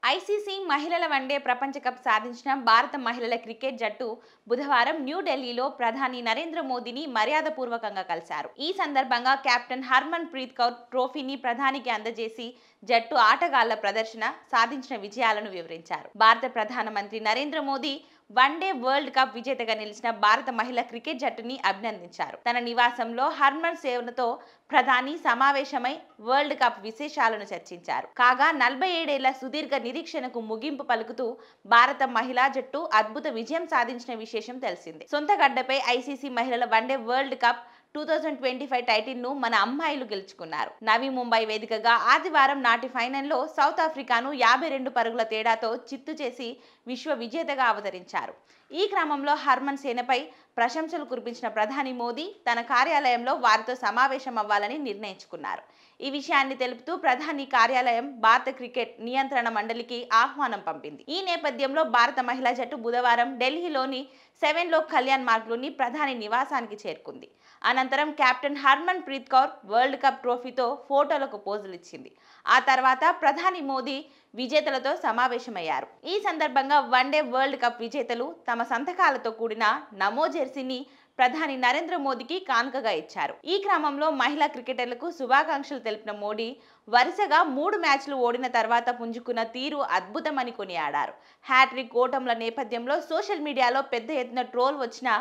ICC మహిళల one day ప్రపంచ cup సాధించిన భారత మహిళల క్రికెట్ జట్టు బుధవారం న్యూఢిల్లీలో ప్రధాని నరేంద్ర మోదీని మర్యాదపూర్వకంగా కలిశారు. ఈ సందర్భంగా కెప్టెన్ హర్మన్ ప్రీత్ కౌర్ ట్రోఫీని ప్రధానికి అందజేసి జట్టు ఆటగాళ్ల ప్రదర్శన, సాధించిన విజయాలను వివరించారు. భారత ప్రధానమంత్రి Narendra Modi one day world cup విజేతగా నిలిచిన భారత మహిళా క్రికెట్ జట్టుని అభినందించారు. తన నివాసంలో హర్మన్ సేవలతో ప్రధాని సమావేశమై వరల్డ్ కప్ విశేషాలను చర్చించారు. కాగా 47 ఏళ్ల సుదీర్ఘ నిరీక్షణకు ముగింపు పలుకుతూ భారత మహిళా జట్టు అద్భుత విజయం సాధించిన విశేషం తెలిసిందే. సొంత గడ్డపై ఐసీసీ మహిళల వన్డే వరల్డ్ కప్ 2025 టైటిల్ను మన అమ్మాయిలు గెలుచుకున్నారు. నవీ ముంబై వేదికగా ఆదివారం నాటి ఫైనల్లో సౌత్ ఆఫ్రికాను 52 పరుగుల తేడాతో చిత్తు చేసి విశ్వ విజేతగా అవతరించారు. ఈ క్రమంలో హర్మన్ సేనపై ప్రశంసలు కురిపించిన ప్రధాని మోదీ తన కార్యాలయంలో వారితో సమావేశం అవ్వాలని నిర్ణయించుకున్నారు. ఈ విషయాన్ని తెలుపుతూ ప్రధాని కార్యాలయం భారత క్రికెట్ నియంత్రణ మండలికి ఆహ్వానం పంపింది. ఈ నేపథ్యంలో భారత మహిళా జట్టు బుధవారం ఢిల్లీలోని సెవెన్లోక్ కళ్యాణ్ మార్గ్లోని ప్రధాని నివాసానికి చేరుకుంది. అనంతరం captain Harmanpreet Kaur world cup ట్రోఫీతో ఫోటోలకు పోజులు ఇచ్చింది. ఆ తర్వాత ప్రధాని మోదీ విజేతలతో సమావేశమయ్యారు. ఈ సందర్భంగా వన్డే వరల్డ్ కప్ విజేతలు తమ సంతకాలతో కూడిన నమో జెర్సీని ప్రధాని నరేంద్ర మోదీకి కానుకగా ఇచ్చారు. ఈ క్రమంలో మహిళా క్రికెటర్లకు శుభాకాంక్షలు తెలిపిన మోడీ వరుసగా 3 మ్యాచ్లు ఓడిన తర్వాత పుంజుకున్న తీరు అద్భుతమని కొనియాడారు. హ్యాట్రిక్ ఓటముల నేపథ్యంలో సోషల్ మీడియాలో పెద్ద ఎత్తున ట్రోల్ వచ్చినా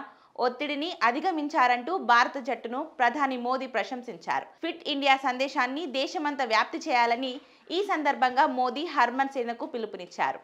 ఒత్తిడిని అధిగమించారంటూ భారత జట్టును ప్రధాని మోదీ ప్రశంసించారు. ఫిట్ ఇండియా సందేశాన్ని దేశమంతా వ్యాప్తి చేయాలని ఈ సందర్భంగా మోదీ హర్మన్ సేనకు పిలుపునిచ్చారు.